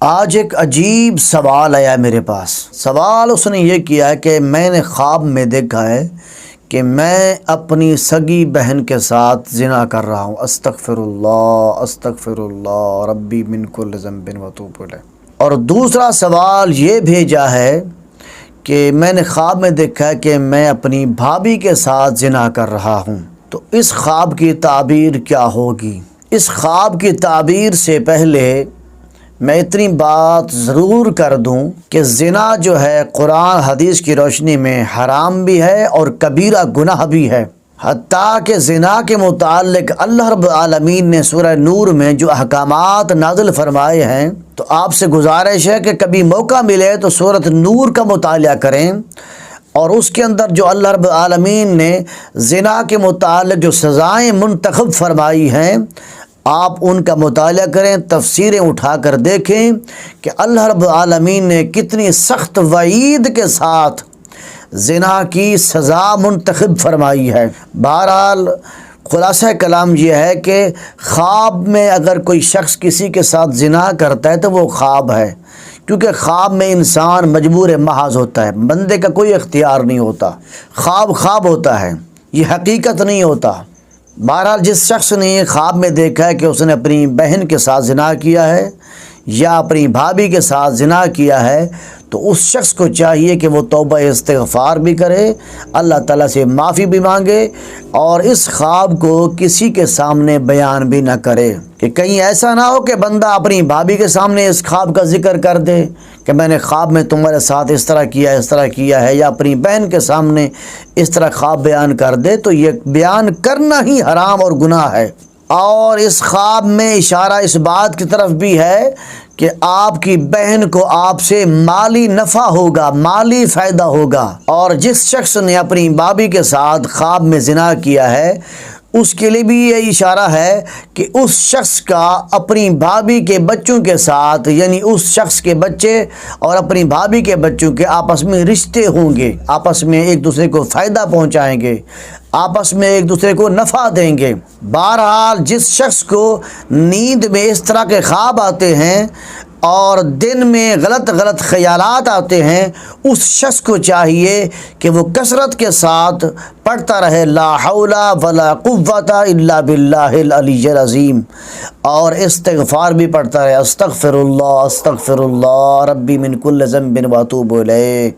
آج ایک عجیب سوال آیا میرے پاس۔ سوال اس نے یہ کیا ہے کہ میں نے خواب میں دیکھا ہے کہ میں اپنی سگی بہن کے ساتھ زنا کر رہا ہوں۔ استغفر اللہ ربی من کل ذنب واتوب الیہ۔ اور دوسرا سوال یہ بھیجا ہے کہ میں نے خواب میں دیکھا ہے کہ میں اپنی بھابھی کے ساتھ زنا کر رہا ہوں۔ تو اس خواب کی تعبیر کیا ہوگی؟ اس خواب کی تعبیر سے پہلے میں اتنی بات ضرور کر دوں کہ زنا جو ہے قرآن حدیث کی روشنی میں حرام بھی ہے اور کبیرہ گناہ بھی ہے۔ حتیٰ کہ زنا کے متعلق اللہ رب العالمین نے سورہ نور میں جو احکامات نازل فرمائے ہیں، تو آپ سے گزارش ہے کہ کبھی موقع ملے تو سورۃ نور کا مطالعہ کریں، اور اس کے اندر جو اللہ رب العالمین نے زنا کے متعلق جو سزائیں منتخب فرمائی ہیں، آپ ان کا مطالعہ کریں، تفسیریں اٹھا کر دیکھیں کہ اللہ رب العالمین نے کتنی سخت وعید کے ساتھ زنا کی سزا منتخب فرمائی ہے۔ بہرحال خلاصہ کلام یہ ہے کہ خواب میں اگر کوئی شخص کسی کے ساتھ زنا کرتا ہے تو وہ خواب ہے، کیونکہ خواب میں انسان مجبور محض ہوتا ہے، بندے کا کوئی اختیار نہیں ہوتا، خواب ہوتا ہے، یہ حقیقت نہیں ہوتا۔ بہرحال جس شخص نے خواب میں دیکھا ہے کہ اس نے اپنی بہن کے ساتھ زنا کیا ہے یا اپنی بھابھی کے ساتھ زنا کیا ہے، تو اس شخص کو چاہیے کہ وہ توبہ استغفار بھی کرے، اللہ تعالیٰ سے معافی بھی مانگے، اور اس خواب کو کسی کے سامنے بیان بھی نہ کرے، کہ کہیں ایسا نہ ہو کہ بندہ اپنی بھابھی کے سامنے اس خواب کا ذکر کر دے کہ میں نے خواب میں تمہارے ساتھ اس طرح کیا ہے، یا اپنی بہن کے سامنے اس طرح خواب بیان کر دے، تو یہ بیان کرنا ہی حرام اور گناہ ہے۔ اور اس خواب میں اشارہ اس بات کی طرف بھی ہے کہ آپ کی بہن کو آپ سے مالی نفع ہوگا، مالی فائدہ ہوگا، اور جس شخص نے اپنی بھابھی کے ساتھ خواب میں زنا کیا ہے اس کے لیے بھی یہ اشارہ ہے کہ اس شخص کا اپنی بھابھی کے بچوں کے ساتھ، یعنی اس شخص کے بچے اور اپنی بھابھی کے بچوں کے آپس میں رشتے ہوں گے، آپس میں ایک دوسرے کو فائدہ پہنچائیں گے، آپس میں ایک دوسرے کو نفع دیں گے۔ بہرحال جس شخص کو نیند میں اس طرح کے خواب آتے ہیں اور دن میں غلط خیالات آتے ہیں، اس شخص کو چاہیے کہ وہ کثرت کے ساتھ پڑھتا رہے لا حول ولا قوت الا باللہ العلی العظیم، اور استغفار بھی پڑھتا رہے استغفر اللہ ربی من کل ذنب واتوب الیہ۔